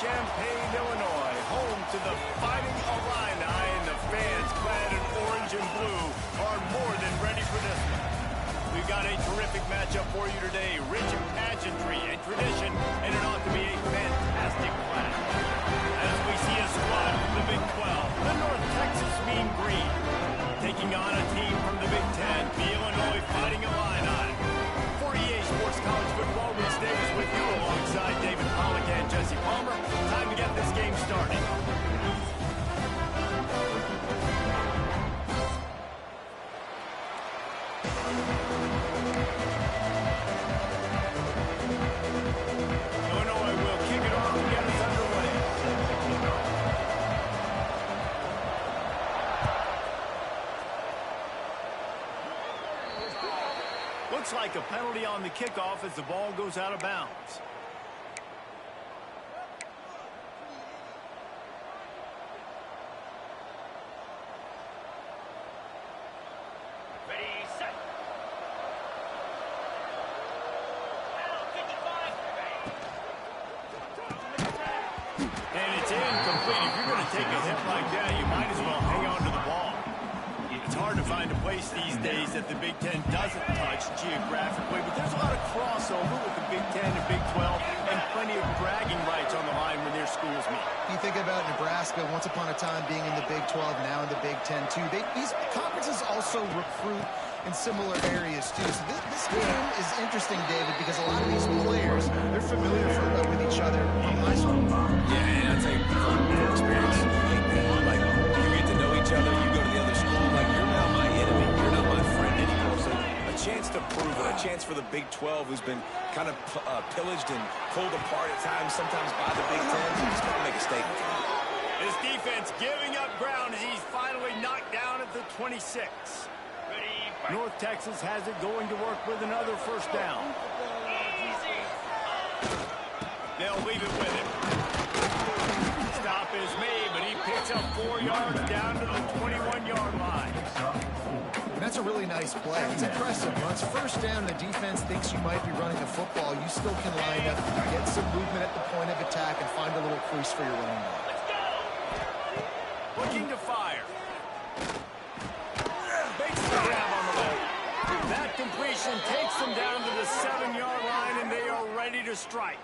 Champaign, Illinois, home to the Fighting Illini, and the fans clad in orange and blue are more than ready for this one. We've got a terrific matchup for you today, rich in pageantry and tradition, and it ought to be a fantastic clash. As we see a squad from the Big 12, the North Texas Mean Green, taking on a team from the Big 10, the Illinois Fighting Illini. For EA Sports College Football, Reese Davis with you alongside David Pollack and Jesse Palmer. Time to get this game started. Illinois will kick it off and get us underway. Looks like a penalty on the kickoff as the ball goes out of bounds. Ready, set. And it's incomplete. If you're going to take a hit like that, you might as well hang on to the ball. It's hard to find a place these days that the Big Ten doesn't touch geographically, but there's a lot of crossover with the Big Ten and Big 12 and plenty of bragging rights on the line when their schools meet. You think about Nebraska, once upon a time being in the Big 12, now in the Big 10 too. These conferences also recruit in similar areas too. So this game is interesting, David, because a lot of these players, they're familiar with each other from high school. Yeah, and I'll tell you, from experience, like, you get to know each other, you go to the other school, like, you're now my enemy, you're not my friend anymore. So a chance to prove it, a chance for the Big 12, who's been kind of pillaged and pulled apart at times, sometimes by the Big 10, just got to make a statement. His defense giving up ground as he's finally knocked down at the 26. North Texas has it going to work with another first down. They'll leave it with him. Stop is made, but he picks up 4 yards down to the 21-yard line. That's a really nice play. It's impressive. Once first down, the defense thinks you might be running the football. You still can line up, get some movement at the point of attack, and find a little crease for your running back. Looking to fire. Makes the grab on the ball. That completion takes them down to the 7-yard line, and they are ready to strike.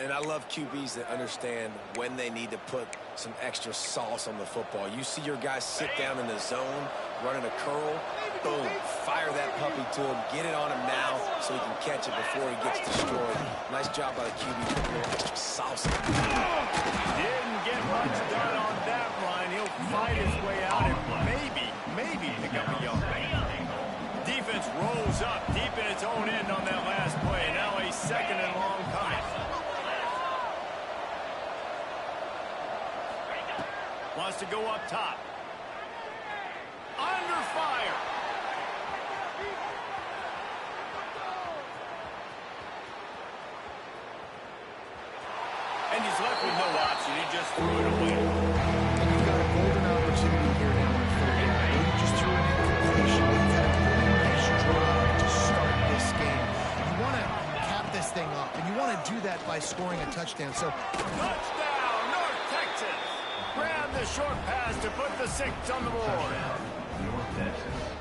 And I love QBs that understand when they need to put some extra sauce on the football. You see your guys sit down in the zone, running a curl, boom, fire that puppy to him, get it on him now so he can catch it before he gets destroyed. Nice job by the QB to put a little extra sauce. Didn't get much done on that run. He'll fight his way out and maybe pick up a yard. Defense rolls up deep in its own end on that last play. Now a second and long coming. Wants to go up top. Under fire. And he's left with no option. He just threw it away. And you've got a golden opportunity here now on third down. You just threw an incompletion. You've had a really nice drive to start this game. You want to cap this thing up, and you want to do that by scoring a touchdown. So, touchdown, North Texas. Grab the short pass to put the 6 on the board.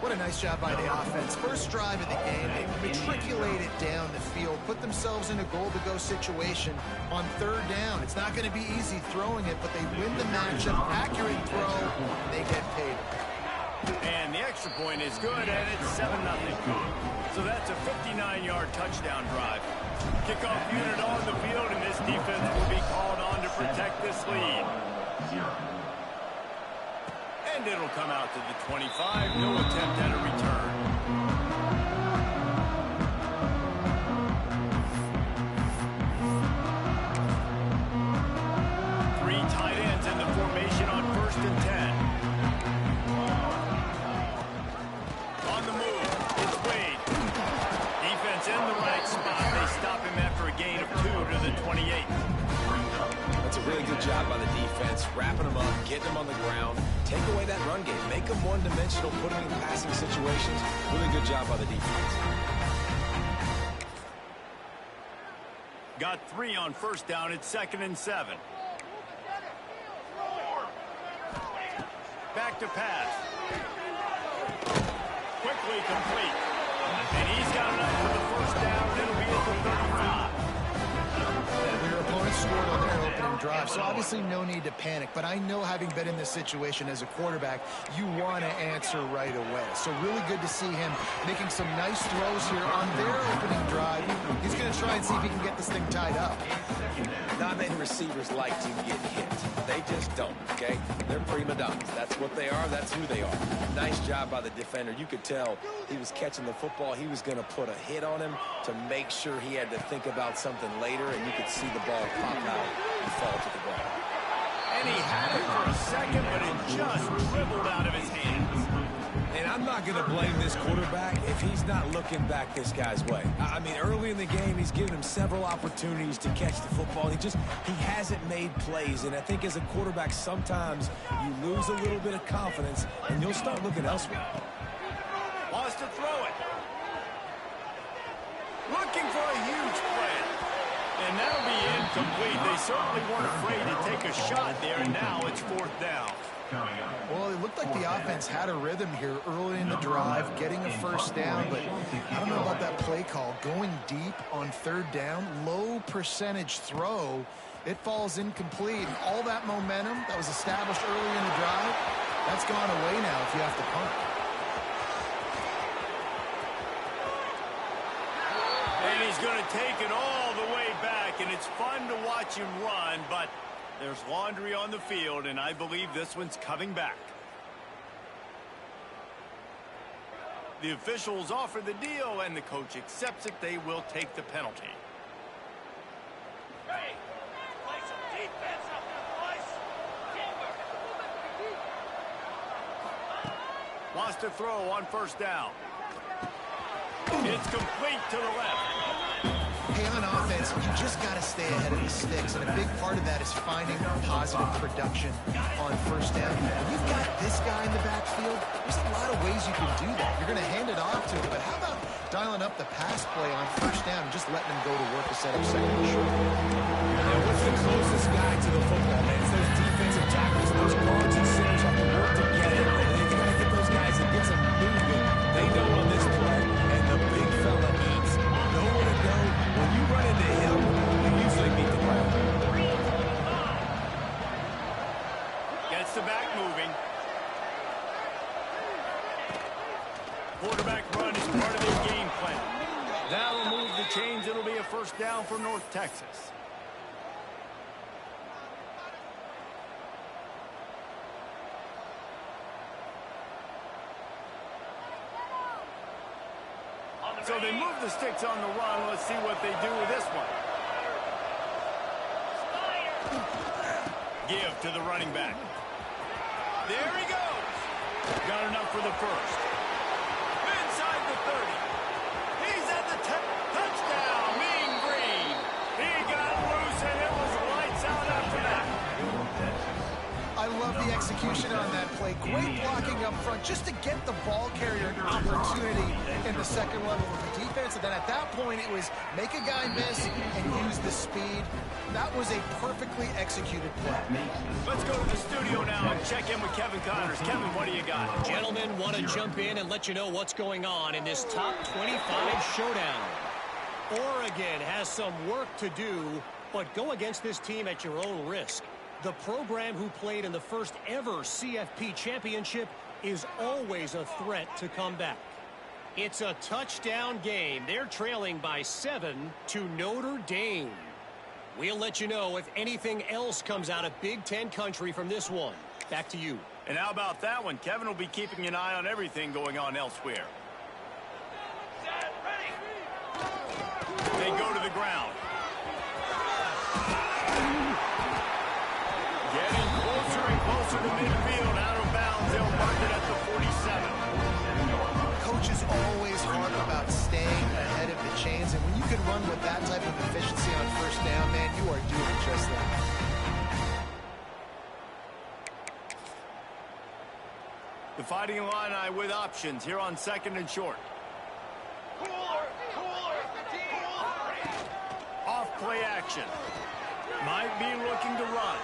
what a nice job by the offense. First drive of the game, they matriculated down the field, put themselves in a goal-to-go situation on third down. It's not going to be easy throwing it, but they win the matchup. Accurate throw, they get paid. And the extra point is good, and it's 7-0. So that's a 59-yard touchdown drive. Kickoff unit on the field, and this defense will be called on to protect this lead. And it'll come out to the 25. No attempt at a return. Three tight ends in the formation on 1st and 10. On the move, it's Wade. Defense in the right spot. They stop him after a gain of 2 to the 28. That's a really good job by the defense, wrapping them up, getting them on the ground. Take away that run game. Make them one-dimensional, put them in passing situations. Really good job by the defense. Got 3 on first down. It's 2nd and 7. Back to pass. Quickly complete. And he's got enough for the first down, and it'll be at the 35. Your opponent scored on their opening drive, so obviously no need to panic. But I know, having been in this situation as a quarterback, you want to answer right away. So really good to see him making some nice throws here on their opening drive. He's going to try and see if he can get this thing tied up. Not many receivers like to get hit. They just don't, okay? They're prima donnas. That's what they are. That's who they are. Nice job by the defender. You could tell he was catching the football. He was going to put a hit on him to make sure he had to think about something later, and you could see the ball pop out and fall to the ground. And he had it for a second, but it just dribbled out of his hands. And I'm not going to blame this quarterback if he's not looking back this guy's way. I mean, early in the game, he's given him several opportunities to catch the football. He hasn't made plays. And I think as a quarterback, sometimes you lose a little bit of confidence, and you'll start looking elsewhere. Wants to throw it. Looking for a huge play. And that'll be incomplete. They certainly weren't afraid to take a shot there, and now it's 4th down. Well, it looked like the offense had a rhythm here early in the drive, getting a first down, but I don't know about that play call. Going deep on 3rd down, low percentage throw, it falls incomplete. And all that momentum that was established early in the drive, that's gone away now if you have to punt. And he's going to take it all the way back, and it's fun to watch him run, but there's laundry on the field, and I believe this one's coming back. The officials offer the deal, and the coach accepts it. They will take the penalty. Hey, play some defense up there, boys. Wants to throw on first down. It's complete to the left. Hey, on offense, you just got to stay ahead of the sticks, and a big part of that is finding positive production on first down. When you've got this guy in the backfield, there's a lot of ways you can do that. You're going to hand it off to him, but how about dialing up the pass play on first down and just letting him go to work to set up 2nd and short? Now, what's the closest guy to the football, man? It's those defensive tackles. Those guards and centers have to work to get it. And if you got to get those guys and get some movement, they know on this play, and the big fella eats. Nowhere to go. When you run into him, you usually beat the ground. Gets the back moving. Quarterback run is part of their game plan. That'll move the chains. It'll be a first down for North Texas. So they move the sticks on the run. Let's see what they do with this one. Give to the running back. There he goes. Got enough for the first. Inside the 30. He's at the 10. Touchdown, Mean Green. He got loose, and it was lights out after that. I love the execution on that play. Great blocking up front just to get the ball carrier an opportunity in the second level of the defense. And then at that point, it was make a guy miss and use the speed. That was a perfectly executed play. Let's go to the studio now and check in with Kevin Connors. Kevin, what do you got? Gentlemen, want to jump in and let you know what's going on in this top 25 showdown. Oregon has some work to do, but go against this team at your own risk. The program who played in the first ever CFP championship is always a threat to come back. It's a touchdown game. They're trailing by 7 to Notre Dame. We'll let you know if anything else comes out of Big Ten country from this one. Back to you. And how about that one? Kevin will be keeping an eye on everything going on elsewhere. They go to the ground. Getting closer and closer to midfield. Out of bounds. They'll mark it at the 47. Coaches always harp about staying ahead of the chains, and when you can run with that type of efficiency on first down, man, you are doing just that. The Fighting Illini with options here on 2nd and short. Off play action. Might be looking to run.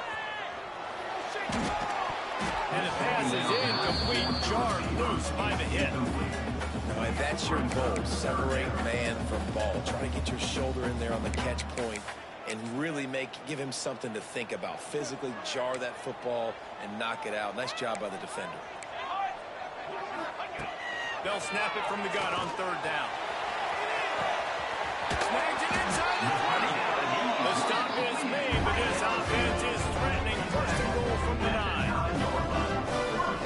And the pass is incomplete, jarred loose by the hit. All right, that's your goal. Separate man from ball. Try to get your shoulder in there on the catch point and really give him something to think about. Physically jar that football and knock it out. Nice job by the defender. They'll snap it from the gun on third down. Snags it inside the 20. The stop is made, but this offense is threatening. First and goal from the 9.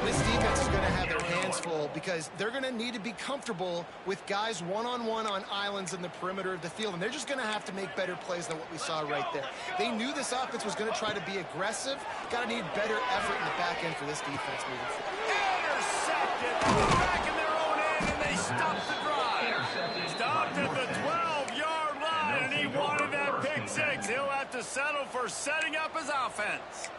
This defense is going to have their hands full because they're going to need to be comfortable with guys one-on-one on islands in the perimeter of the field, and they're just going to have to make better plays than what we saw right there. They knew this offense was going to try to be aggressive. Got to need better effort in the back end for this defense moving forward. Intercepted. Back in their own end, and they stopped the drive. Stopped at the 12-yard line, and he wanted that pick six. He'll have to settle for setting up his offense.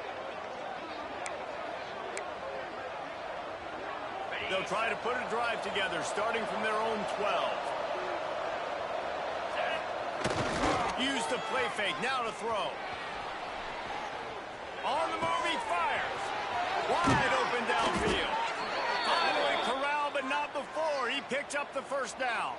They'll try to put a drive together, starting from their own 12. Use the play fake, now to throw. On the move, he fires. Wide open downfield. Finally corralled, but not before. He picked up the first down.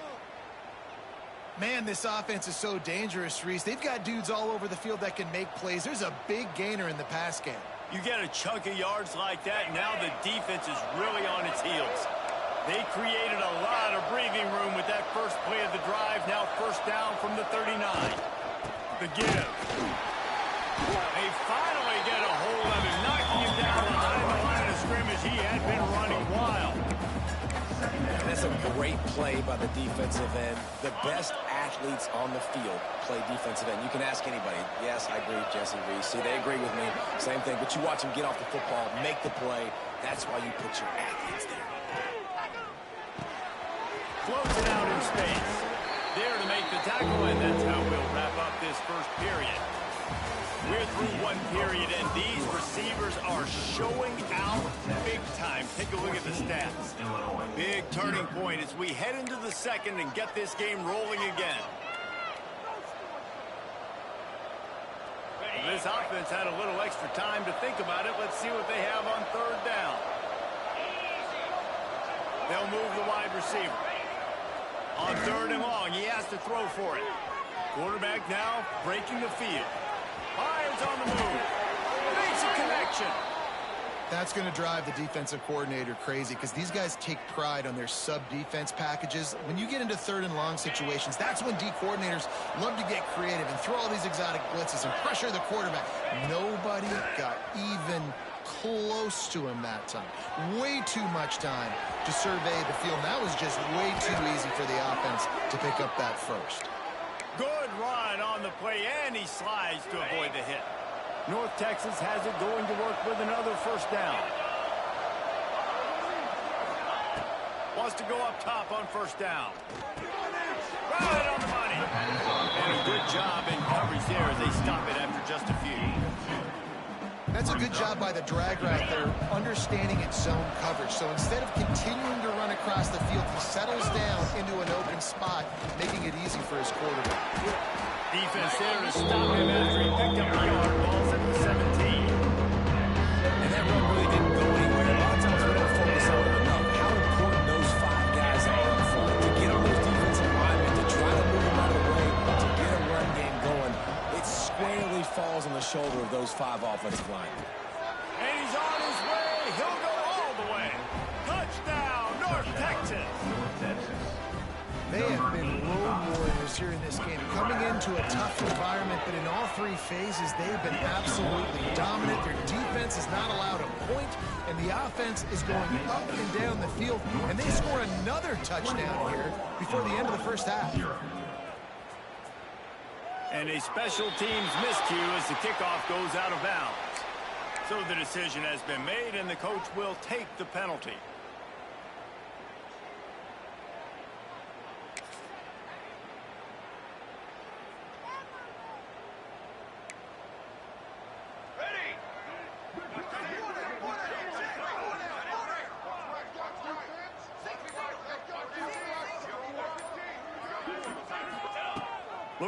Man, this offense is so dangerous, Reese. They've got dudes all over the field that can make plays. There's a big gainer in the pass game. You get a chunk of yards like that, now the defense is really on its heels. They created a lot of breathing room with that first play of the drive. Now first down from the 39. The give. They finally get a hold of him, knocking him down behind the line of scrimmage. He had been running wild. That's a great play by the defensive end. The best athletes on the field play defensive end. You can ask anybody. Yes, I agree, Jesse Reese. See, they agree with me. Same thing. But you watch them get off the football, make the play. That's why you put your athletes there. Floats it out in space. There to make the tackle, and that's how we'll wrap up this first period. We're through one period, and these receivers are showing out big time. Take a look at the stats. Big turning point as we head into the second and get this game rolling again. This offense had a little extra time to think about it. Let's see what they have on third down. They'll move the wide receiver. On third and long, he has to throw for it. Quarterback now breaking the field. Fires on the move. Makes a connection. That's going to drive the defensive coordinator crazy because these guys take pride on their sub-defense packages. When you get into third and long situations, that's when D coordinators love to get creative and throw all these exotic blitzes and pressure the quarterback. Nobody got even close to him that time. Way too much time to survey the field. That was just way too easy for the offense to pick up that first. Good run on the play, and he slides to avoid the hit. North Texas has it going to work with another first down. Wants to go up top on first down. Right on the money. And a good job in coverage there as they stop it after just a few. That's a good job by the drag right there, understanding its zone coverage. So instead of continuing to run across the field, he settles down into an open spot, making it easy for his quarterback. Defense there to stop him after he picked up the yard. Ball's at the 17. And that run really didn't go anywhere. A lot of times we don't focus on it enough. How important those 5 guys are up front. To get on those defensive linemen, to try to move them out of the way, to get a run game going. It squarely falls on the shoulder of those 5 offensive linemen. And he's on his way. He'll go all the way. Touchdown, North Texas. They have been road warriors here in this game, coming into a tough environment, but in all 3 phases, they've been absolutely dominant. Their defense is not allowed a point, and the offense is going up and down the field, and they score another touchdown here before the end of the first half. And a special teams miscue as the kickoff goes out of bounds. So the decision has been made, and the coach will take the penalty.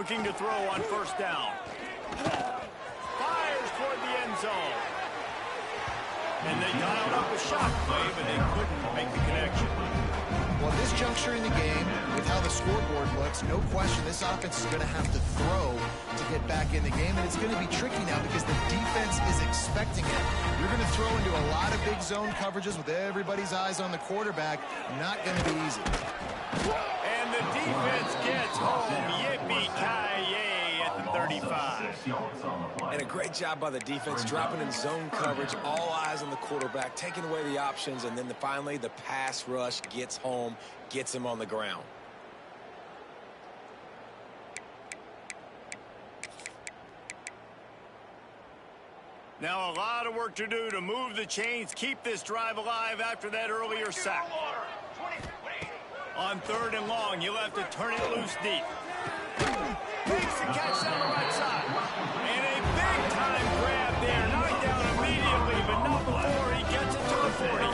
Looking to throw on first down. Fires toward the end zone. And they dialed up a shot play, but they couldn't make the connection. Well, this juncture in the game, with how the scoreboard looks, no question this offense is going to have to throw to get back in the game, and it's going to be tricky now because the defense is expecting it. You're going to throw into a lot of big zone coverages with everybody's eyes on the quarterback. Not going to be easy. And the defense gets home. Yippee-ki-yay at the 35. And a great job by the defense, dropping in zone coverage, all eyes on the quarterback, taking away the options, and then finally the pass rush gets home, gets him on the ground. Now a lot of work to do to move the chains, keep this drive alive after that earlier sack. On third and long, you'll have to turn it loose deep. Makes the catch down the right side. And a big-time grab there. Knocked down immediately, but not before he gets it to the 40.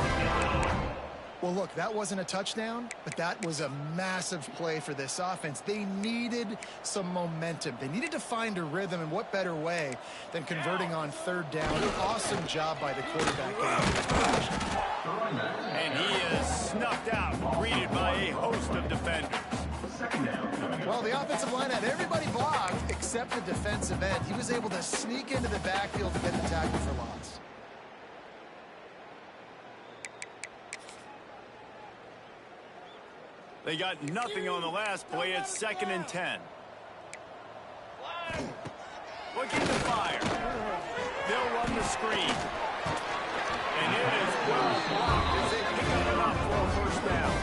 Well, look, that wasn't a touchdown, but that was a massive play for this offense. They needed some momentum. They needed to find a rhythm, and what better way than converting on third down. An awesome job by the quarterback. And he is snuffed out, greeted by a host of defenders. Well, the offensive line had everybody blocked except the defensive end. He was able to sneak into the backfield to get the tackle for loss. They got nothing on the last play. It's 2nd and 10. Looking to fire. They'll run the screen. And it is well blocked as they pick up enough for a first down.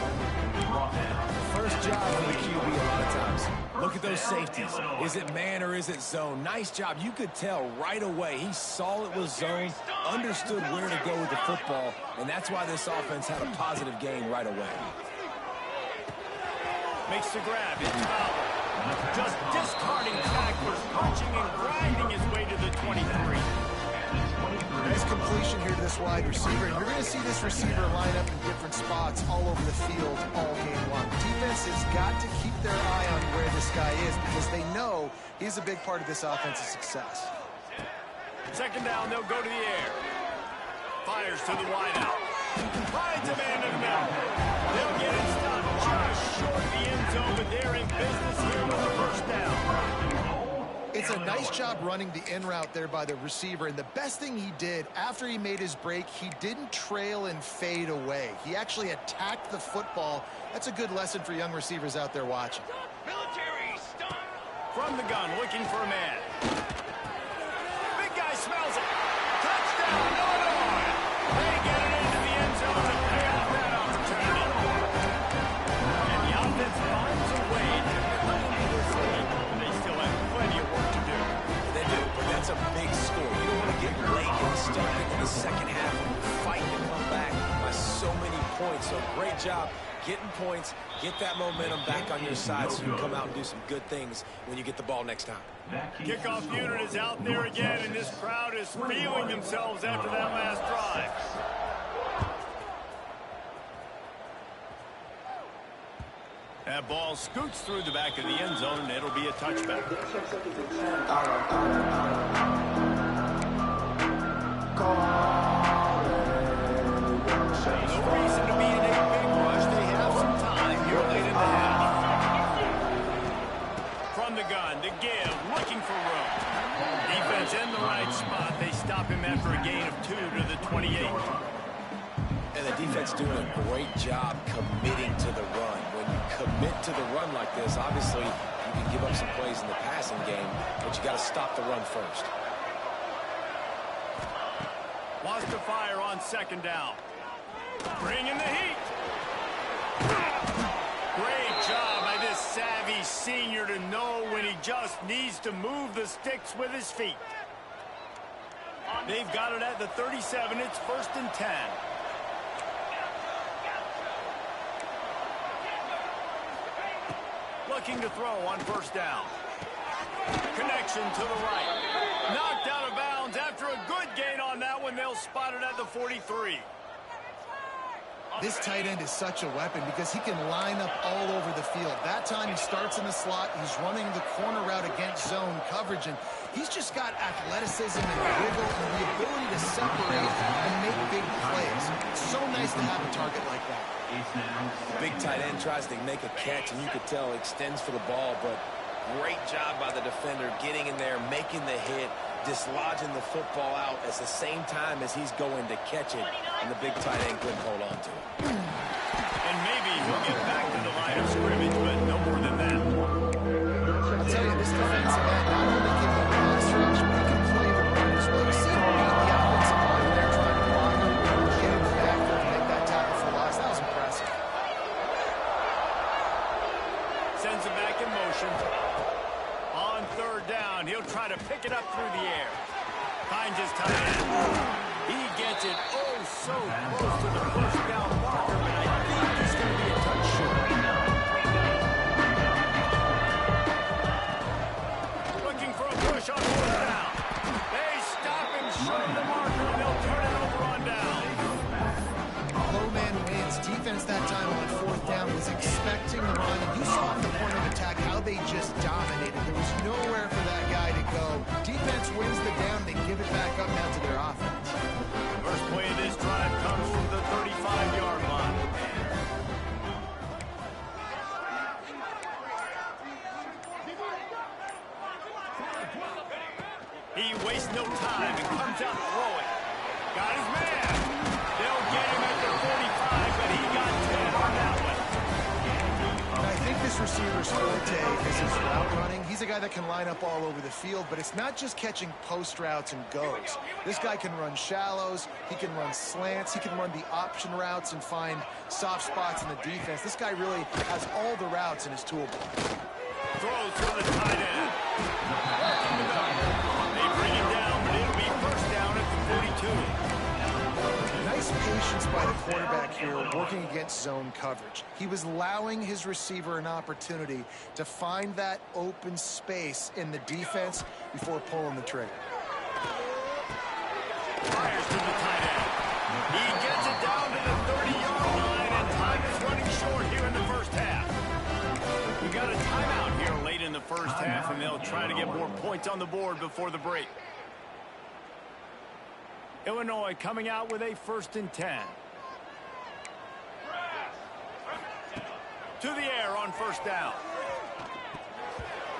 First job for the QB a lot of times. Look at those safeties. Is it man or is it zone? Nice job. You could tell right away. He saw it was zone, understood where to go with the football, and that's why this offense had a positive gain right away. Makes the grab. It's Fowler. Just discarding tacklers, punching and grinding his way to the 23. Nice completion here to this wide receiver. And you're going to see this receiver line up in different spots all over the field all game long. Defense has got to keep their eye on where this guy is because they know he's a big part of this offense's success. 2nd down, they'll go to the air. Fires to the wideout. Finds a man in the middle. They'll get it stopped just short of the end zone, but they're in business here with the first down. It's a nice job running the in route there by the receiver, and the best thing he did after he made his break, he didn't trail and fade away. He actually attacked the football. That's a good lesson for young receivers out there watching. Military stunt. From the gun, looking for a man. Big guy smells it. Touchdown, Illinois. They get it into the end zone to pay off that opportunity. And the offense finds a way to cut into this lead. They still have plenty of work to do. They do, but that's a big score. You don't want to get late and start into the second half and fight to come back by so many points. So great job getting points, get that momentum back on your side so you can come out and do some good things when you get the ball next time. Kickoff unit is out there again, and this crowd is feeling themselves after that last drive. That ball scoots through the back of the end zone, and it'll be a touchback. No reason to be in a big rush. They have some time here late in the half. From the gun to give, looking for room. Defense in the right spot. They stop him after a gain of 2 to the 28. And the defense doing a great job committing to the run. When you commit to the run like this, obviously you can give up some plays in the passing game, but you got to stop the run first. Wants to fire on 2nd down. Bringing the heat. Great job by this savvy senior to know when he just needs to move the sticks with his feet. They've got it at the 37. It's 1st and 10. Looking to throw on 1st down. Connection to the right. Knocked out of bounds after a good gain on that one. They'll spot it at the 43. This tight end is such a weapon because he can line up all over the field. That time he starts in the slot. He's running the corner route against zone coverage, and he's just got athleticism and wiggle and the ability to separate and make big plays. It's so nice to have a target like that. Big tight end tries to make a catch, and you could tell extends for the ball, but great job by the defender getting in there, making the hit, dislodging the football out at the same time as he's going to catch it, and the big tight end couldn't hold on to it. And maybe he'll get back to the line of scrimmage, but no more than that. I'll tell you, this defensive end, not only can he pass rush, but he can play the run as well. You see him beat the offensive line there trying to block him, get in the backfield and make that tackle for loss. That was impressive. Sends him back in motion. On third down, he'll try to pick it up through the air. Finds his tight end. He gets it so close to the first down marker, but I think he's going to be a touch short. Looking for a push on fourth down. They stop him short of the marker, and they'll turn it over on down. Low man wins. Defense that time on fourth down was expecting the run. And you saw in the point of attack how they just dominated. There was nowhere for that guy to go. Defense wins the down. They give it back up now to their offense. First play of this drive comes from the 35-yard line. He wastes no time and comes out throwing. Got his man. They'll get him at the 45, but he got 10 on that one. I think this receiver's forte is his route running. He's a guy that can line up all over the field, but it's not just catching post routes and goes. This guy can run shallows, he can run slants, he can run the option routes and find soft spots in the defense. This guy really has all the routes in his toolbox. Throws to the tight end. They bring him down, but it'll be first down at the 42. Nice patience by the quarterback here working against zone coverage. He was allowing his receiver an opportunity to find that open space in the defense before pulling the trigger. Fires to the tight end. He gets it down to the 30-yard line, and time is running short here in the first half. We got a timeout here late in the first half, and they'll try to get more points on the board before the break. Illinois coming out with a 1st and 10. To the air on first down.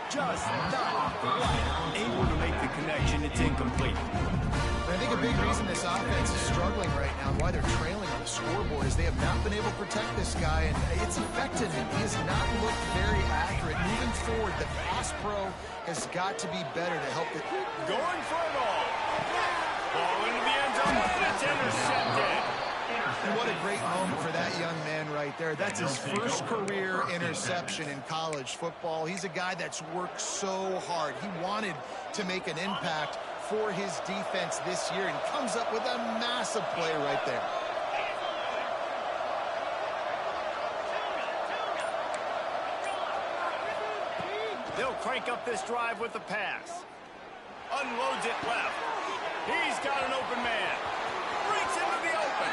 Just not quite able to make the connection. It's incomplete. I think a big reason this offense is struggling right now and why they're trailing on the scoreboard is they have not been able to protect this guy, and it's affected him. He has not looked very accurate. Moving forward, the pass pro has got to be better to help it. Going for it all. Ball into the end zone. It's intercepted. And what a great moment for that young man right there. That's his first career interception in college football. He's a guy that's worked so hard. He wanted to make an impact for his defense this year and comes up with a massive play right there. They'll crank up this drive with the pass. Unloads it left. He's got an open man. Breaks into the open.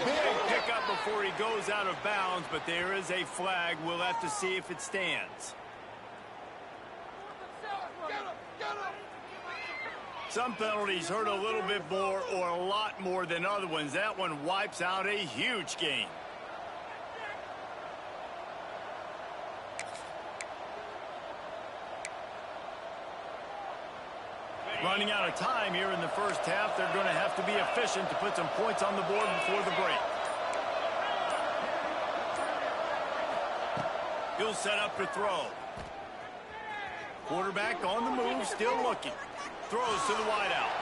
Big pickup before he goes out of bounds, but there is a flag. We'll have to see if it stands. Some penalties hurt a little bit more or a lot more than other ones. That one wipes out a huge game. Running out of time here in the first half. They're going to have to be efficient to put some points on the board before the break. He'll set up to throw. Quarterback on the move, still looking. Throws to the wideout.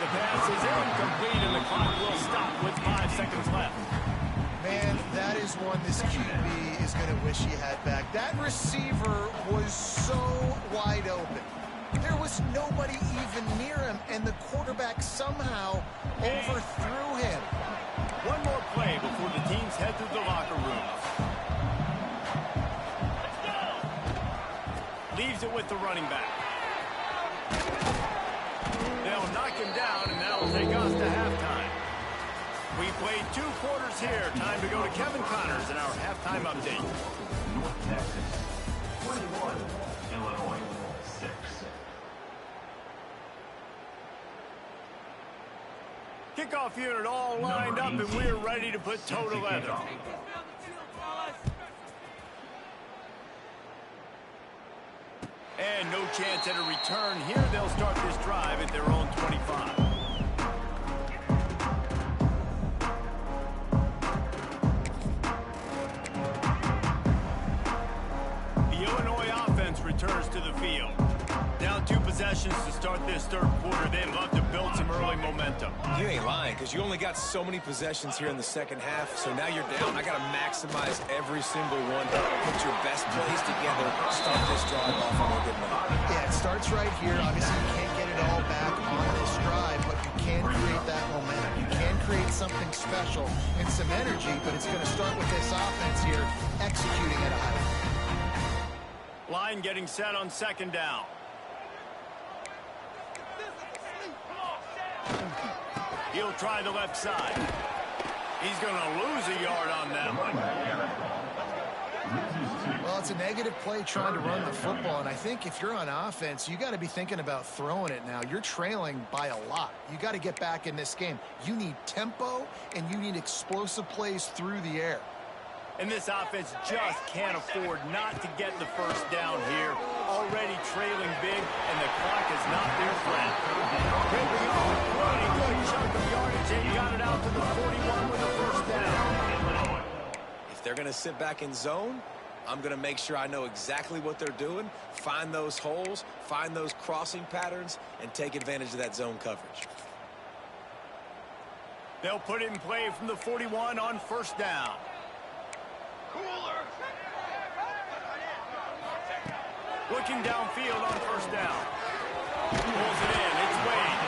The pass is incomplete, and the clock will stop with 5 seconds left. Man, that is one this QB is going to wish he had back. That receiver was so wide open. There was nobody even near him, and the quarterback somehow overthrew him. One more play before the teams head to the locker rooms. Leaves it with the running back. They'll knock him down, and that'll take us to halftime. We played 2 quarters here. Time to go to Kevin Connors in our halftime update. North Texas, 21, Illinois, 6. Kickoff unit all lined up, and we're ready to put toe to leather. And no chance at a return here. They'll start this drive at their own 25. The Illinois offense returns to the field. Down 2 possessions to start this third quarter. They'd love to build some early momentum. You ain't lying, because you only got so many possessions here in the second half, so now you're down. I got to maximize every single one. Put your best plays together. Start this drive off on a good note. Yeah, it starts right here. Obviously, you can't get it all back on this drive, but you can create that momentum. You can create something special and some energy, but it's going to start with this offense here executing at a high level. Line getting set on second down. He'll try the left side. He's going to lose a yard on that one. Well, it's a negative play trying to run the football, and I think if you're on offense, you got to be thinking about throwing it now. You're trailing by a lot. You got to get back in this game. You need tempo, and you need explosive plays through the air. And this offense just can't afford not to get the first down here. Already trailing big, and the clock is not their friend. Ripping off a pretty good chunk of yardage, and got it out to the 41 with a first down. If they're going to sit back in zone, I'm going to make sure I know exactly what they're doing, find those holes, find those crossing patterns, and take advantage of that zone coverage. They'll put it in play from the 41 on first down. Looking downfield on first down. Pulls it in. It's Wade.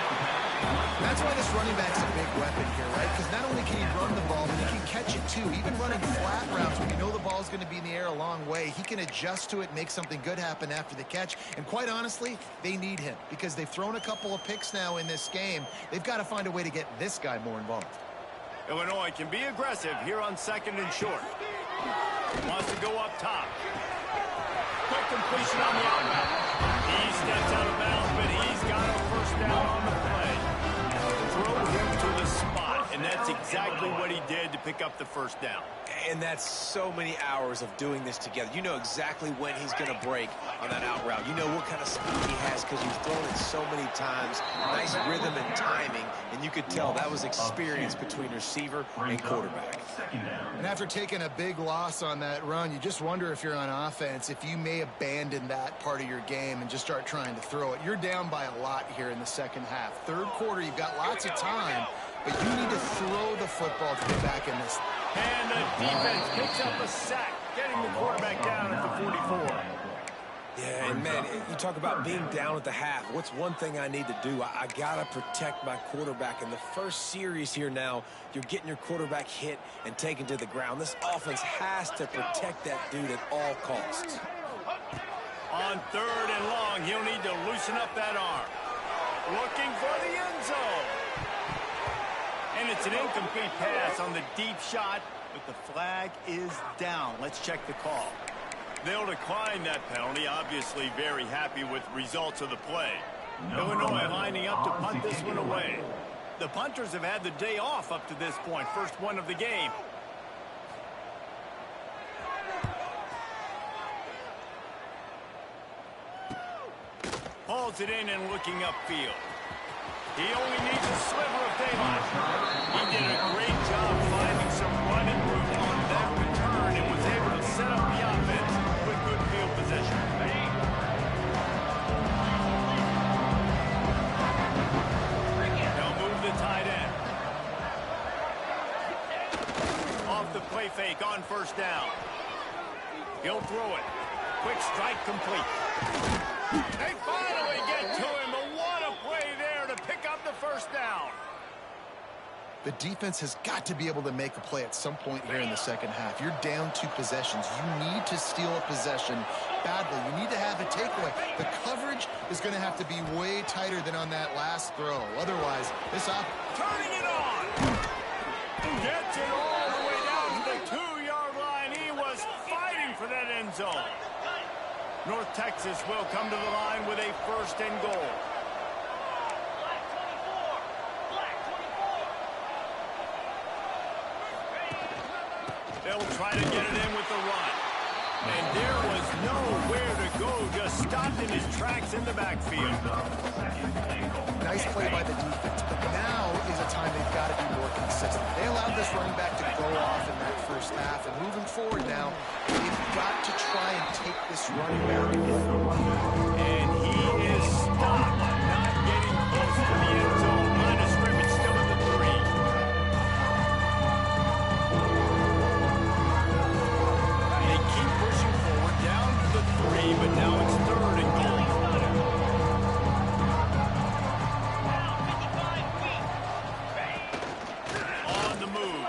That's why this running back's a big weapon here, right? Because not only can he run the ball, but he can catch it too. Even running flat routes when you know the ball's going to be in the air a long way, he can adjust to it, make something good happen after the catch. And quite honestly, they need him because they've thrown a couple of picks now in this game. They've got to find a way to get this guy more involved. Illinois can be aggressive here on second and short. Wants to go up top. Quick completion on the outback. He steps out of bounds, but he's got a first down on the play. Throw him to the spot, and that's exactly what he did to pick up the first down. And that's so many hours of doing this together. You know exactly when he's going to break on that out route. You know what kind of speed he has because you've thrown it so many times. Nice rhythm and timing, and you could tell that was experience between receiver and quarterback. And after taking a big loss on that run, you just wonder if you're on offense, if you may abandon that part of your game and just start trying to throw it. You're down by a lot here in the second half. Third quarter, you've got lots of time, but you need to throw the football to get back in this. And the defense picks up a sack, getting the quarterback down at the 44. Yeah, and man, you talk about being down at the half. What's one thing I need to do? I got to protect my quarterback. In the first series here now, you're getting your quarterback hit and taken to the ground. This offense has to protect that dude at all costs. On third and long, he'll need to loosen up that arm. Looking for the end zone. And it's an incomplete pass on the deep shot, but the flag is down. Let's check the call. They'll decline that penalty. Obviously very happy with results of the play. Illinois lining up to punt this one away. The punters have had the day off up to this point. First one of the game. Hauls it in and looking upfield. He only needs a sliver of daylight. He did a great job finding some running room on that return and was able to set up the offense with good field position. They'll move the tight end. Off the play fake on first down. He'll throw it. Quick strike complete. They finally get to him, but what a play there to pick up the first down. The defense has got to be able to make a play at some point here in the second half. You're down 2 possessions. You need to steal a possession badly. You need to have a takeaway. The coverage is going to have to be way tighter than on that last throw. Otherwise, this Turning it on. Gets it all the way down to the 2-yard line. He was fighting for that end zone. North Texas will come to the line with a 1st and goal. They'll try to get it in with the run. And there was nowhere to go, just stopped in his tracks in the backfield. Nice play by the defense, but now is a time they've got to be more consistent. They allowed this running back to go off in that first half, and moving forward now, they've got to try and take this running back. And he is stopped, not getting close to the end zone. Line of scrimmage still at the 3. They keep pushing forward down to the 3, but now it's 3rd and goal. On the move.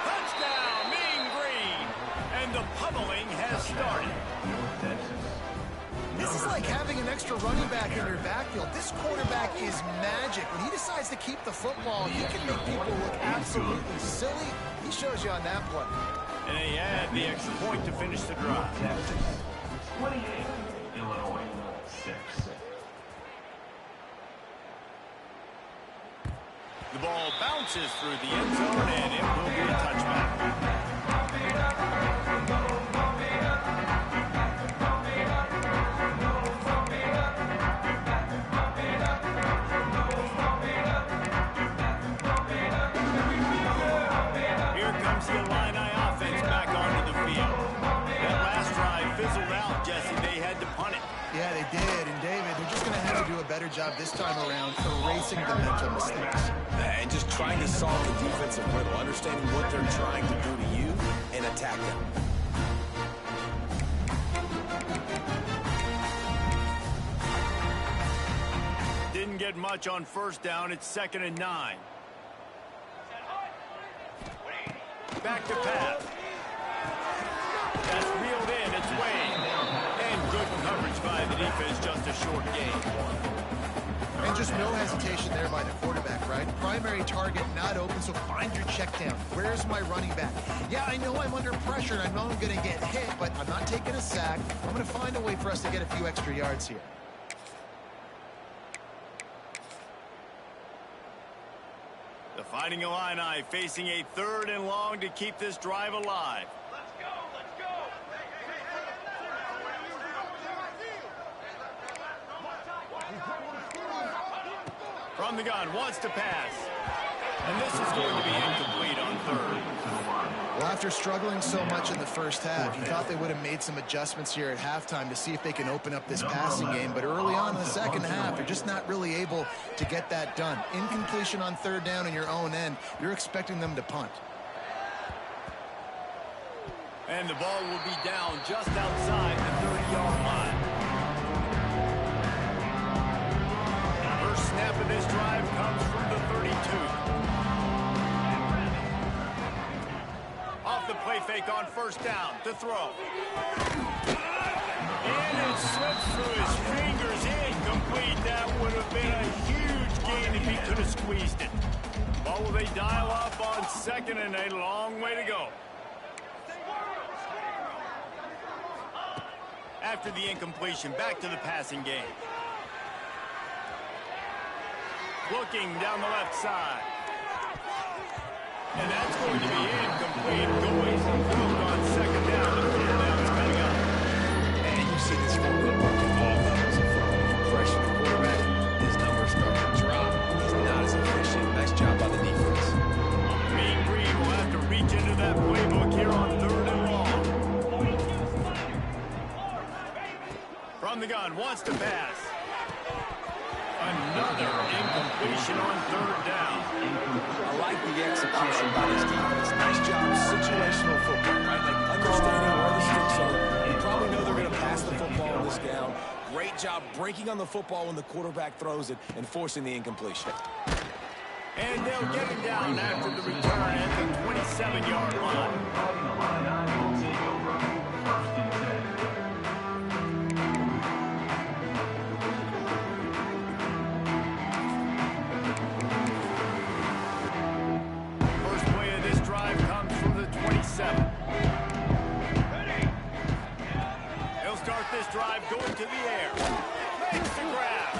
Touchdown, Mean Green. And the pummeling has started. This is like having an extra running back in your backfield. This quarterback is magic. When he decides to keep the football, he can make people look absolutely silly. He shows you on that play. And they add the extra point to finish the drive. Texas 28, Illinois 6. The ball bounces through the end zone, and it will be a touchback. Here comes the Illini offense back onto the field. That last drive fizzled out, Jesse. They had to punt it. Yeah, they did. And David, they're just going to have to do a better job this time around erasing the mental mistakes. And just trying to solve the defensive riddle, understanding what they're trying to do to you and attack them. Didn't get much on 1st down. It's 2nd and 9. Back to pass. That's reeled in. It's Wade. And good coverage by the defense. Just a short gain. And just no hesitation there by the quarterback, right? Primary target not open, so find your check down. Where's my running back? Yeah, I know I'm under pressure, and I know I'm going to get hit, but I'm not taking a sack. I'm going to find a way for us to get a few extra yards here. The Fighting Illini facing a 3rd and long to keep this drive alive. Let's go, let's go. From the gun, wants to pass. And this is going to be incomplete on 3rd. Well, after struggling so much in the first half, you thought they would have made some adjustments here at halftime to see if they can open up this passing game. But early on in the second half, they're just not really able to get that done. Incompletion on 3rd down in your own end, you're expecting them to punt. And the ball will be down just outside the 30-yard line. First snap of this drive comes from the 32. Off the play fake on 1st down to throw. And it slips through his fingers, incomplete. That would have been a huge gain if he could have squeezed it. Ball will they dial up on 2nd and a long way to go. After the incompletion, back to the passing game. Looking down the left side. And that's going to be incomplete. Going on 2nd down. The 3rd down's coming up. And you see this football work at all levels of football. Pressure the quarterback, his numbers start to drop. He's not as efficient. Nice job by the defense. Mean Green will have to reach into that playbook here on 3rd and long. From the gun, wants to pass. Another incompletion on 3rd down. I like the execution by this defense. Nice job, situational football, right? Like understanding where the sticks are. You probably know they're going to pass the football on this down. Great job breaking on the football when the quarterback throws it and forcing the incompletion. And they'll get him down after the return at the 27-yard line. Fighting Illini will take over 1st and 10. into the air. Makes the grab.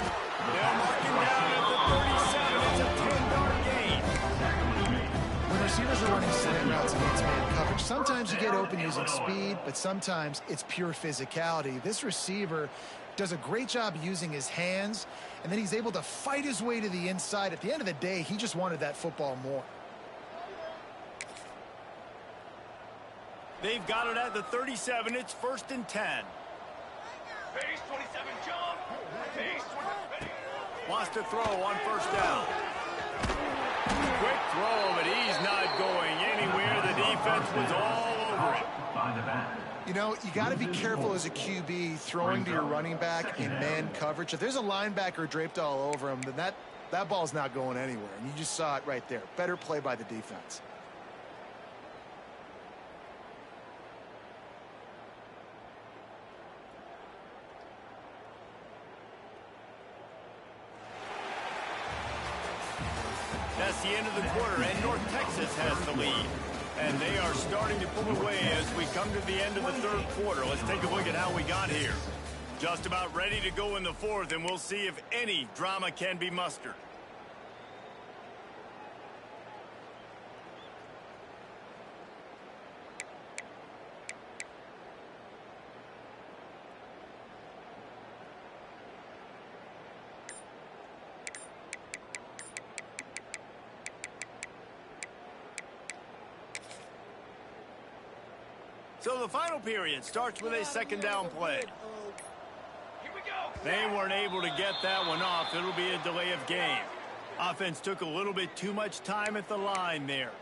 They'll mark him down at the 37. It's a 10-yard gain. When receivers are running slant routes against man coverage, sometimes you get open using speed, but sometimes it's pure physicality. This receiver does a great job using his hands, and then he's able to fight his way to the inside. At the end of the day, he just wanted that football more. They've got it at the 37. It's 1st and 10. Base 27 jump. Base 20. Wants to throw on 1st down. Quick throw, but he's not going anywhere. The defense was all over it. By the back. You know, you got to be careful as a QB throwing to your running back in man coverage. If there's a linebacker draped all over him, then that ball's not going anywhere. And you just saw it right there. Better play by the defense. That's the end of the quarter, and North Texas has the lead. And they are starting to pull away as we come to the end of the 3rd quarter. Let's take a look at how we got here. Just about ready to go in the 4th, and we'll see if any drama can be mustered. So the final period starts with a 2nd down play. Here we go. They weren't able to get that one off. It'll be a delay of game. Offense took a little bit too much time at the line there.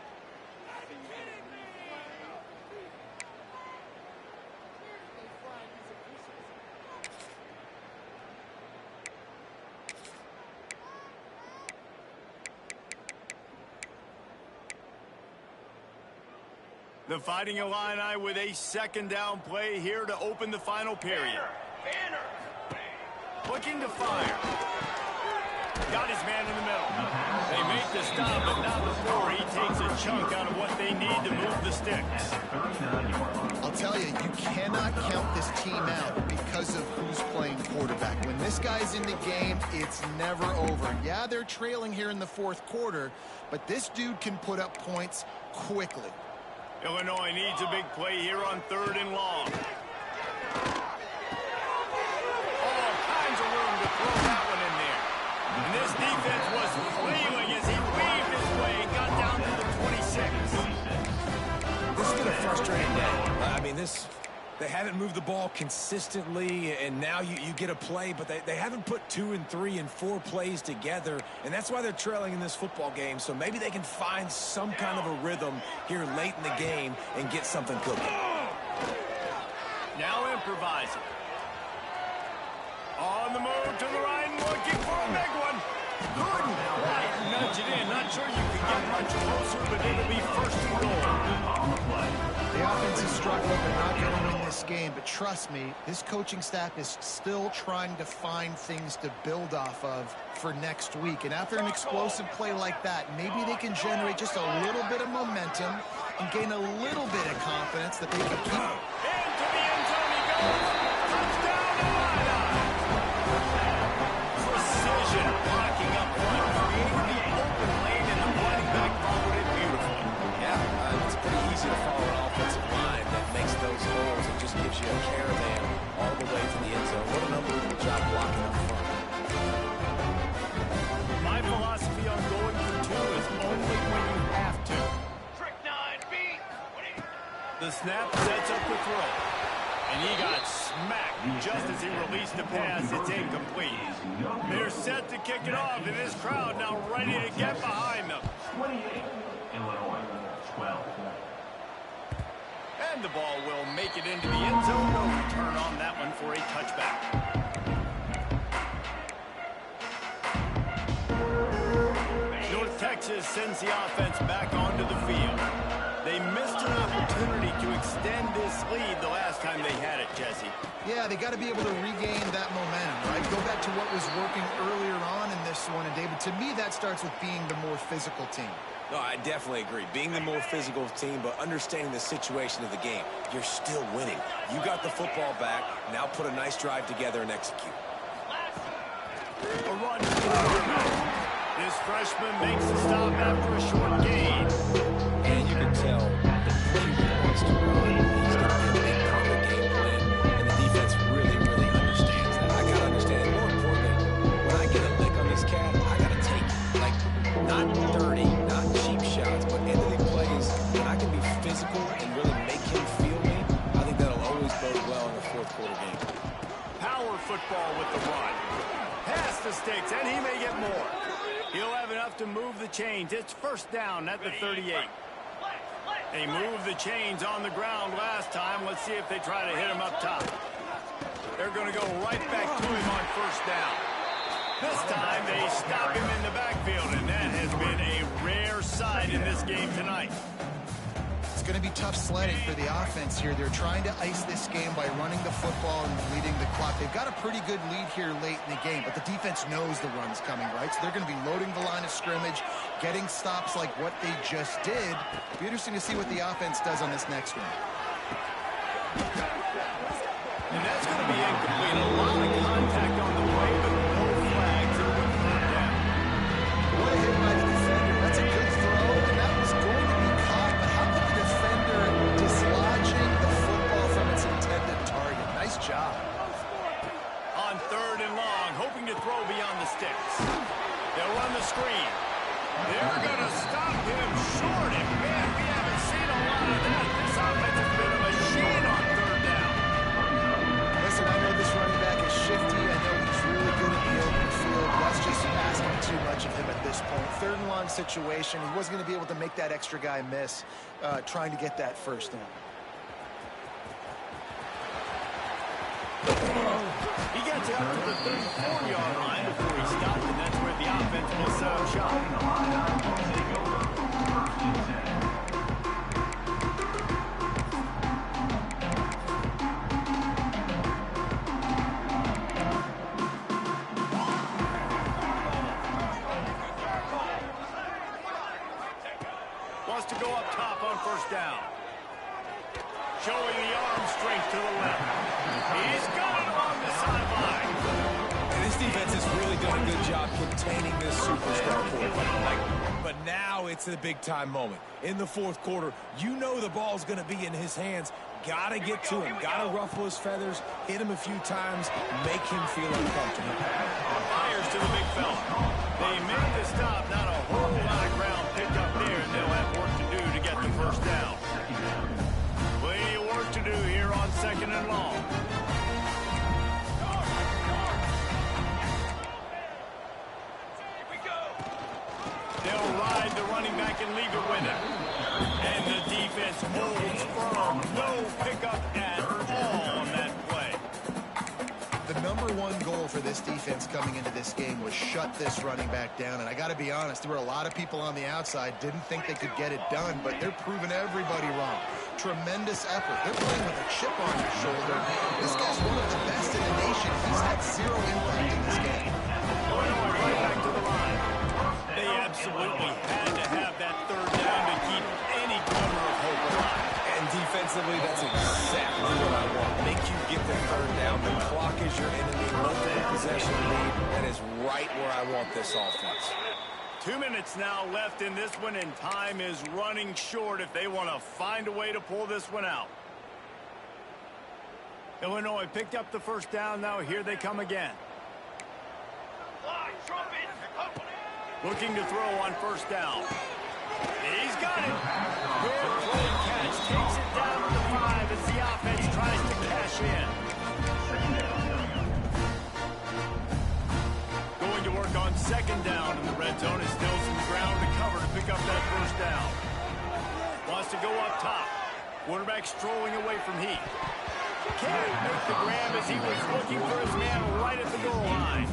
The Fighting Illini with a 2nd down play here to open the final period. Banner. Looking to fire. Got his man in the middle. They make the stop, but not before he takes a chunk out of what they need to move the sticks. I'll tell you, you cannot count this team out because of who's playing quarterback. When this guy's in the game, it's never over. Yeah, they're trailing here in the 4th quarter, but this dude can put up points quickly. Illinois needs a big play here on 3rd and long. All kinds of room to throw that one in there. And this defense was flailing as he weaved his way, got down to the 26. This has been a frustrating day. I mean, they haven't moved the ball consistently, and now you get a play, but they haven't put 2 and 3 and 4 plays together, and that's why they're trailing in this football game. So maybe they can find some kind of a rhythm here late in the game and get something cooking. Now improvising. On the move to the right, looking for a big one. Couldn't quite nudge it in. Not sure you could get much closer, but it'll be 1st and goal. The offense is struggling. They're not going to win this game, but trust me, this coaching staff is still trying to find things to build off of for next week. And after an explosive play like that, maybe they can generate just a little bit of momentum and gain a little bit of confidence that they can keep. Into the end zone he goes. Touchdown, Illini. Precision blocking up front, creating the open lane, and the running back followed it beautifully. Yeah, it's pretty easy to follow an offensive line that makes those holes and just gives you a caravan all the way to the end zone. What an unbelievable job blocking up front. My philosophy on going for 2 is only when you have to. Trick 9 beat. The snap sets up the throw. And he got smacked just as he released the pass. It's incomplete. They're set to kick it off, and this crowd now ready to get behind them. 28, Illinois, 12. And the ball will make it into the end zone. No return on that one for a touchback. North Texas sends the offense back onto the field. They missed an opportunity opportunity to extend this lead the last time they had it, Jesse. Yeah, they got to be able to regain that momentum, right? Go back to what was working earlier on in this one. And, David, to me, that starts with being the more physical team. No, I definitely agree. Being the more physical team, but understanding the situation of the game. You're still winning. You got the football back. Now put a nice drive together and execute. A run. This freshman makes the stop after a short gain. And you can tell the QB wants to run. He's going to be a big part of the game plan. And the defense really, really understands that. I got to understand. More importantly, when I get a lick on this cat, I got to take it. Like, not dirty, not cheap shots, but ending plays. When I can be physical and really make him feel me, I think that'll always bode well in the fourth quarter game. Power football with the run. Past the sticks, and he may get more. He'll have enough to move the chains. It's first down at the 38. They moved the chains on the ground last time. Let's see if they try to hit him up top. They're going to go right back to him on first down. This time they stop him in the backfield, and that has been a rare sight in this game tonight. It's going to be tough sledding for the offense here. They're trying to ice this game by running the football and leading the clock. They've got a pretty good lead here late in the game, but the defense knows the run's coming, right? So they're going to be loading the line of scrimmage, getting stops like what they just did. It'll be interesting to see what the offense does on this next one. And that's going to be incomplete. A lot of contact on the play, but no flags. What a hit by the defender. That's a good throw, and that was going to be caught, but how about the defender dislodging the football from its intended target? Nice job. On third and long, hoping to throw beyond the sticks. They'll run the screen. They're going to stop him short. And man, we haven't seen a lot of that. This offense has been a machine on third down. Listen, I know this running back is shifty. I know he's really good in the open field. That's just asking too much of him at this point. Third and long situation. He wasn't going to be able to make that extra guy miss trying to get that first down. He gets it up to the 34-yard line before he stopped, and that's where the offense will set up shop. Wants to go up top on first down. Showing the arm strength to the left. He's got it on the sideline. And this defense has really done a good job containing this superstar quarterback. But now it's a big-time moment. In the fourth quarter, you know the ball's going to be in his hands. Got to get to him. Got to ruffle his feathers, hit him a few times, make him feel uncomfortable. Fires to the big fella. They made the stop. Not a whole lot of ground picked up there, and they'll have work to do to get the first down. Plenty of work to do here on second and long. They'll ride the running back and leave it with him. And the defense holds firm. No pickup at all on that play. The number one goal for this defense coming into this game was shut this running back down. And I got to be honest, there were a lot of people on the outside didn't think they could get it done, but they're proving everybody wrong. Tremendous effort. They're playing with a chip on their shoulder. This guy's one of the best in the nation. He's had zero impact in this game. Illinois right back to the line. They absolutely had to have that third down to keep any glimmer of hope alive. And defensively, that's exactly what I want. Make you get the third down. The clock is your enemy. Multiple possession lead. That is right where I want this offense. 2 minutes now left in this one, and time is running short if they want to find a way to pull this one out. Illinois picked up the first down. Now here they come again. Looking to throw on first down. He's got it. Good play catch. Takes it down to the 5 as the offense tries to cash in. Going to work on second down in the red zone. Is still some ground to cover to pick up that first down. Wants to go up top. Quarterback strolling away from Heath. Can't make the grab as he was looking for his man right at the goal line.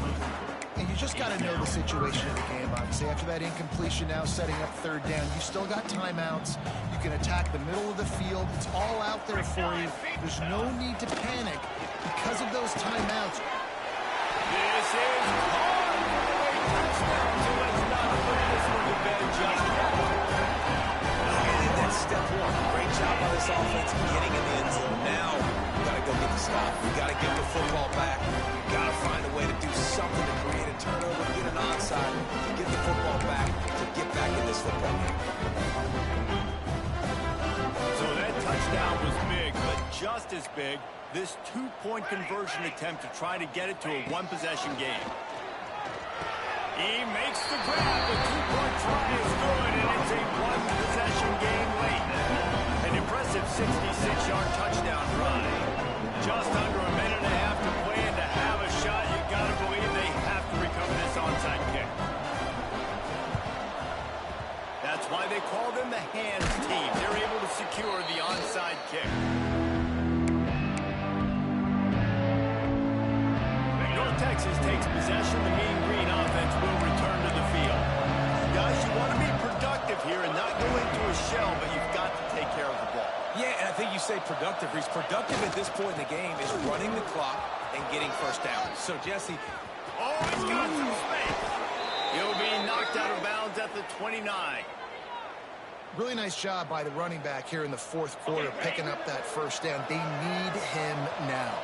And you you just got to know the situation of the game, obviously. After that incompletion, now setting up third down, you still got timeouts. You can attack the middle of the field. It's all out there for you. There's no need to panic because of those timeouts. This is hard for a touchdown, so let's not put this one to bed just yet. And that's step one. Great job by this offense getting in the end zone. Now, we got to go get the stop. We got to get the football back. We got to find a way to do something to create a turnover, get an onside, to get the football back, to get back in this football game. So that touchdown was big, but just as big, this two-point conversion attempt to try to get it to a one-possession game. He makes the grab. The two-point try is good, and it's a one-possession game late. An impressive 66-yard touchdown run. Just under a minute and a half to play, and to have a shot, you got to believe they have to recover this onside kick. That's why they call them the hands team. They're able to secure the onside kick. North Texas takes possession. The Mean Green offense will return to the field. Guys, you want to be productive here and not go into a shell, but you've got to take care of the ball. Yeah, and I think you say productive. He's productive at this point in the game is running the clock and getting first down. So, Jesse. Oh, he's got some space. He'll be knocked out of bounds at the 29. Really nice job by the running back here in the fourth quarter, picking up that first down. They need him now.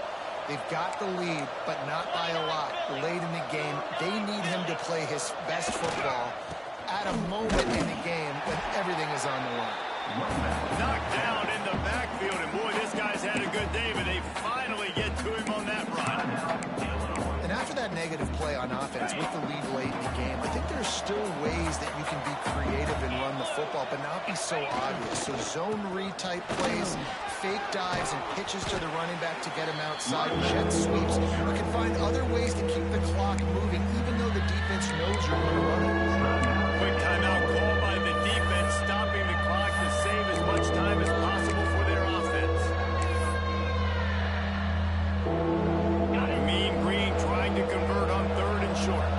They've got the lead, but not by a lot. Late in the game, they need him to play his best football at a moment in the game when everything is on the line. Knocked down in the backfield, and boy, this guy's had a good day, but they finally get to him on that run. And after that negative play on offense with the lead late in the game, I think there's still ways that you can be creative and run the football, but not be so obvious. So zone read type plays, fake dives and pitches to the running back to get him outside, jet sweeps. You can find other ways to keep the clock moving, even though the defense knows you're going to run it. Quick timeout call by the defense, stopping the clock to save as much time as possible for their offense. Mean Green trying to convert on third and short.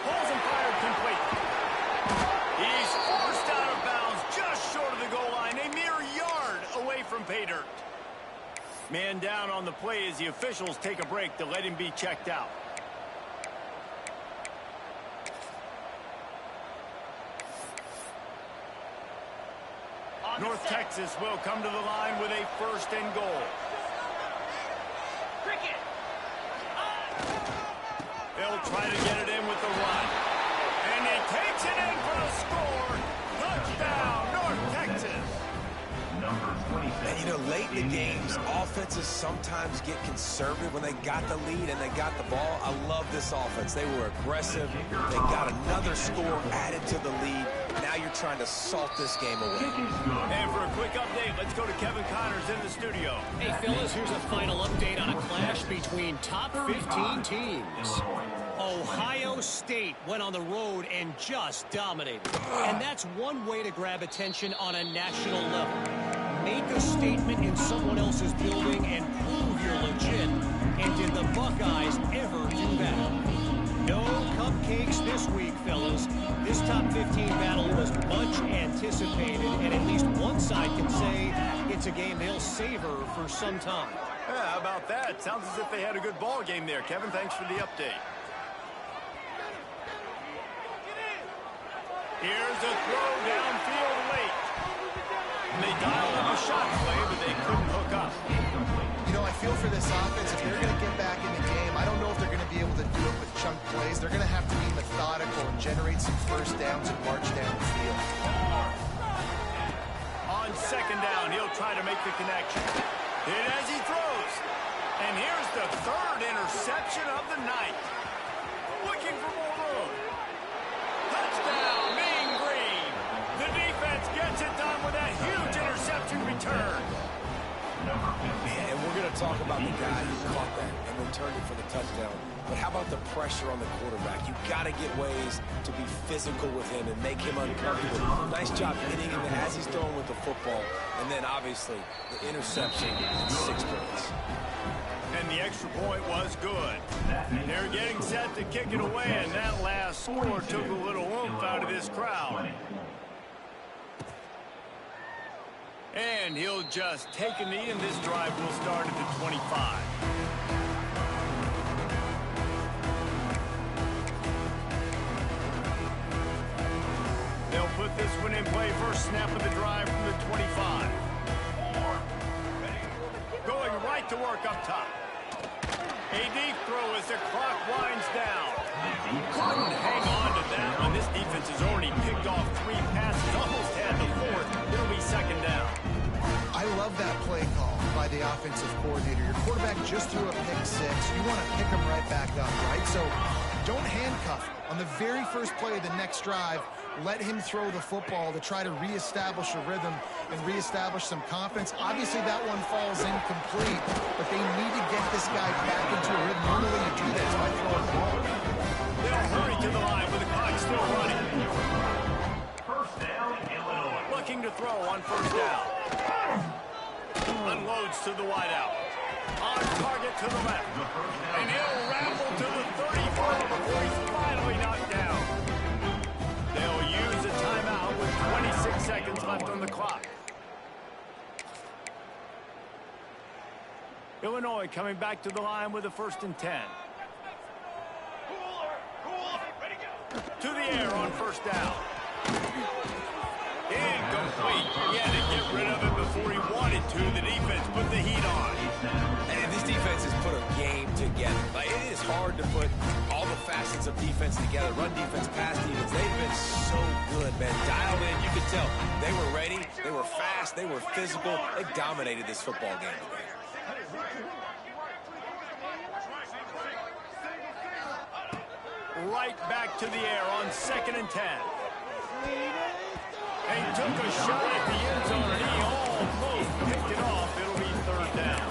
Balls and fired complete. He's forced out of bounds just short of the goal line, a mere yard away from pay dirt. Man down on the play as the officials take a break to let him be checked out. North Texas will come to the line with a first and goal. Cricket. They'll try to get it in with the run. And he takes it in for the score. Touchdown, North Texas. Number 27. And, you know, late in the games, offenses sometimes get conservative when they got the lead and they got the ball. I love this offense. They were aggressive. They got another score added to the lead. Now you're trying to salt this game away. And for a quick update, let's go to Kevin Connors in the studio. Hey, fellas, here's a final update on a clash between top 15 teams. Ohio State went on the road and just dominated. And that's one way to grab attention on a national level. Make a statement in someone else's building and prove you're legit. And did the Buckeyes ever do that? No cupcakes this week, fellas. This top 15 battle was much anticipated, and at least one side can say it's a game they'll savor for some time. Yeah, how about that? Sounds as if they had a good ball game there. Kevin, thanks for the update. Here's a throw downfield late. They dialed up a shot play, but they couldn't hook up. You know, I feel for this offense, if they're going to get back in the game, I don't know if they're going to be able to do it with chunk plays. They're going to have to be methodical and generate some first downs and march down the field. On second down, he'll try to make the connection. Hit as he throws. And here's the third interception of the night. Looking for more room. Touchdown, Mean Green. The defense gets it done with that huge interception return. number 15. And we're going to talk about the guy who caught that and returned it for the touchdown. But how about the pressure on the quarterback? You got to get ways to be physical with him and make him uncomfortable. Nice job hitting him as he's throwing with the football. And then, obviously, the interception, 6 points. And the extra point was good. They're getting set to kick it away, and that last score took a little oomph out of this crowd. And he'll just take a knee, and this drive will start at the 25. They'll put this one in play. First snap of the drive from the 25. Going right to work up top. A deep throw as the clock winds down. Couldn't hang on to that one. This defense has already picked off 3 passes, almost had the 4th. It'll be second down. I love that play call by the offensive coordinator. Your quarterback just threw a pick 6. You want to pick him right back up, right? So don't handcuff him. On the very first play of the next drive, let him throw the football to try to reestablish a rhythm and reestablish some confidence. Obviously, that one falls incomplete, but they need to get this guy back into a rhythm. The only way you do that is by throwing the ball. They'll hurry to the line with the clock still running. First down, Illinois. Looking to throw on first down. Unloads to the wideout. On target to the left. And he'll ramble to the 34 before he's finally knocked down. They'll use a timeout with 26 seconds left on the clock. Illinois coming back to the line with a 1st and 10. Cooler, ready, go. To the air on first down. Incomplete. He had to get rid of it before he wanted to. The defense put the heat on. And this defense has put a game together. Like, it is hard to put all the facets of defense together. Run defense, pass defense. They've been so good, man. Dialed in. You could tell they were ready. They were fast. They were physical. They dominated this football game today. Right back to the air on 2nd and 10. And he took a shot at the end zone, and he almost picked it off. It'll be 3rd down.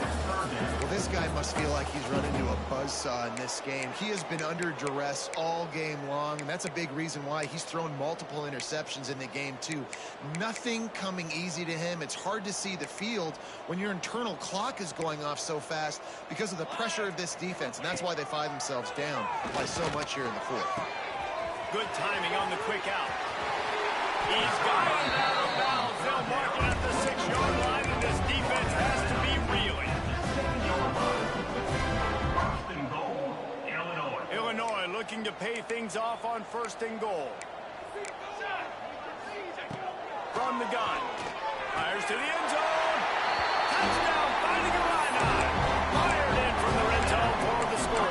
Well, this guy must feel like he's run into a buzzsaw in this game. He has been under duress all game long, and that's a big reason why he's thrown multiple interceptions in the game, too. Nothing coming easy to him. It's hard to see the field when your internal clock is going off so fast because of the pressure of this defense, and that's why they find themselves down by so much here in the 4th. Good timing on the quick out. He's got it out of bounds. They'll mark it at the 6-yard line, and this defense has to be reeling. First and goal, Illinois. Illinois looking to pay things off on 1st and goal. From the gun. Fires to the end zone. Touchdown, finding a line. Fired in from the red zone for the score.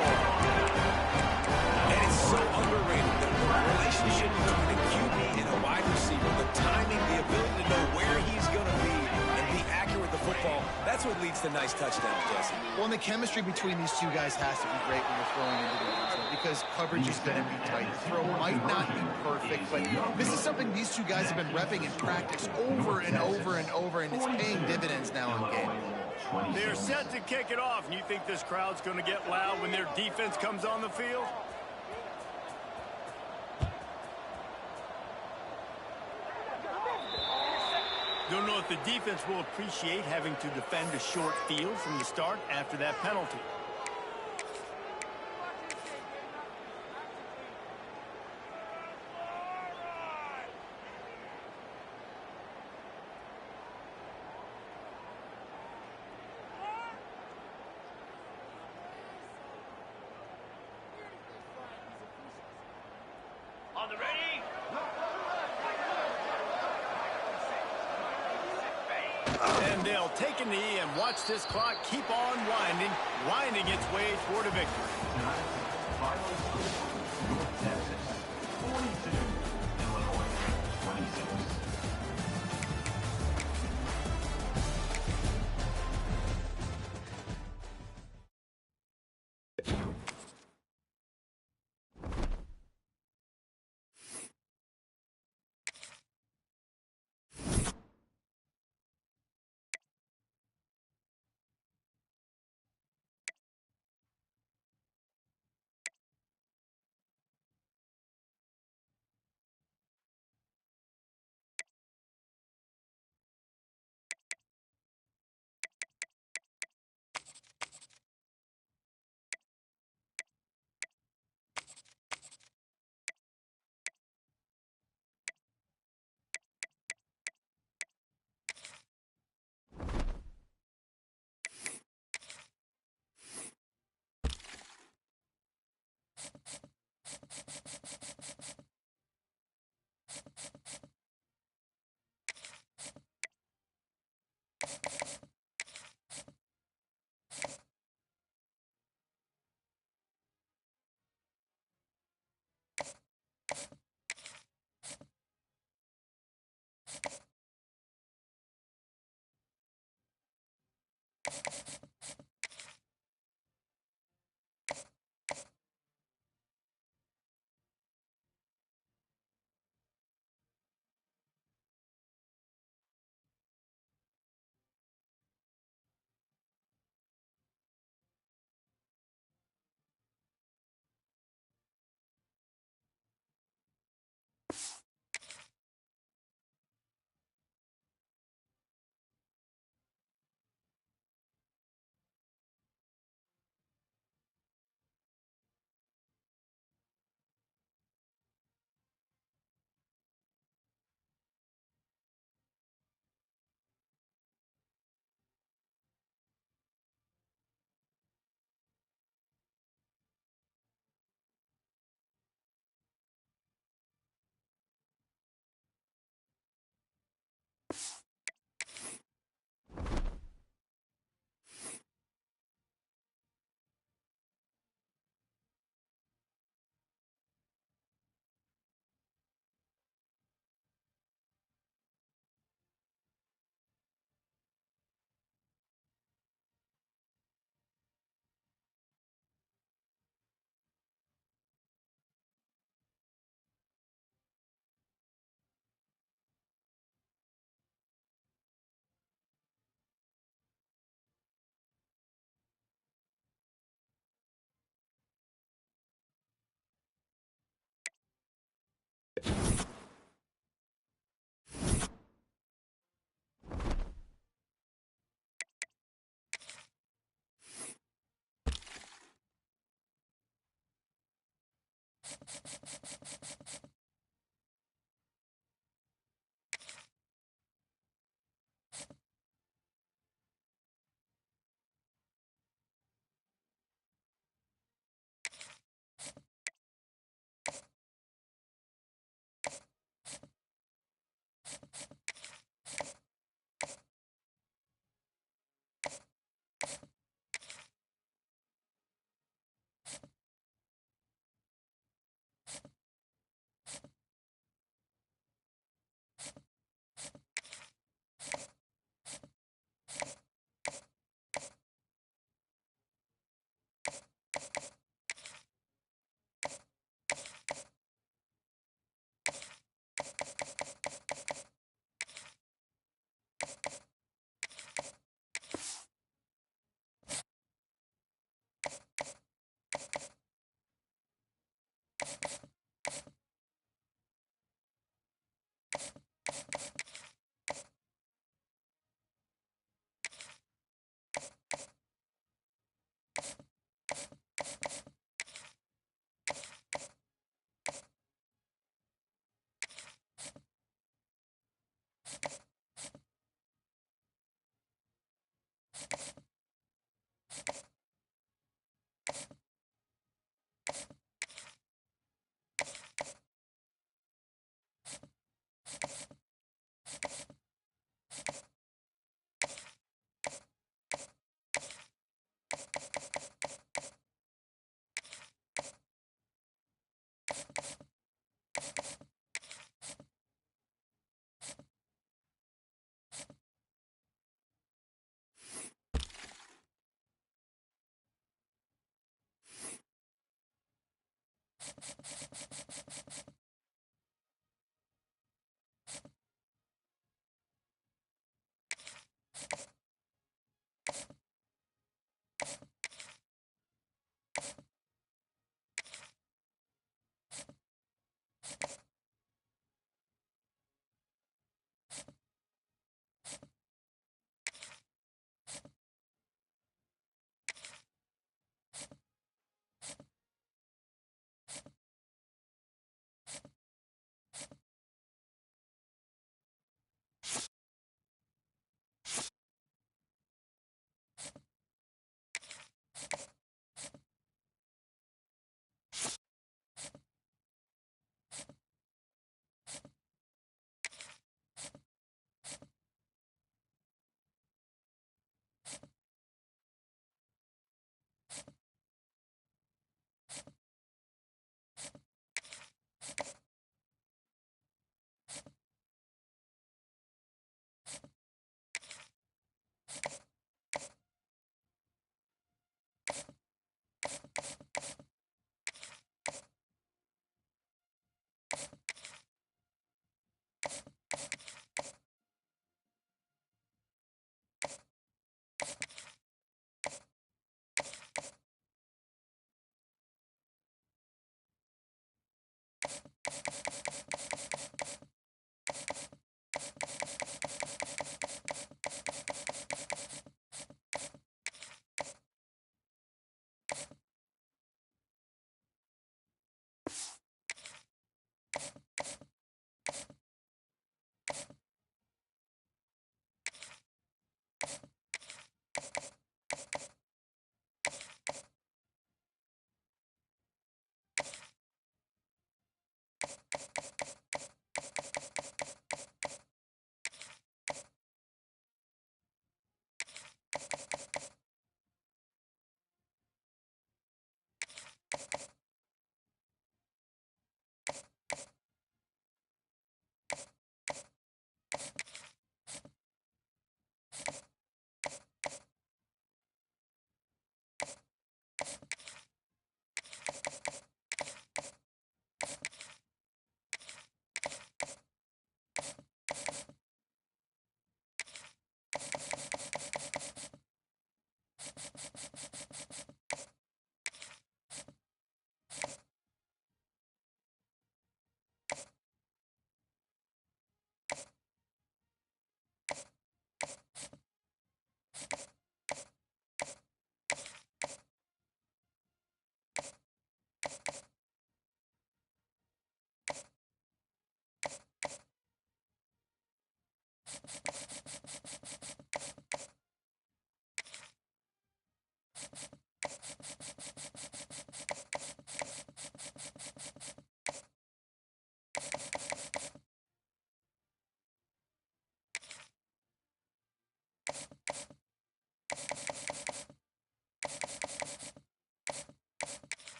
And it's so underrated, the relationship between a QB and a wide receiver, the timing, the ability to know where he's going to be and be accurate with the football. That's what leads to nice touchdowns, Jesse. Well, and the chemistry between these two guys has to be great when you're throwing into the end zone because coverage is going to be tight. The throw might not be perfect, but this is something these two guys have been repping in practice over and over and over, and it's paying dividends now in game. They're set to kick it off, and you think this crowd's going to get loud when their defense comes on the field? Don't know if the defense will appreciate having to defend a short field from the start after that penalty. On the ready. And they'll take a knee and watch this clock keep on winding its way toward a victory. North Texas, 42. Illinois, 26.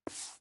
10.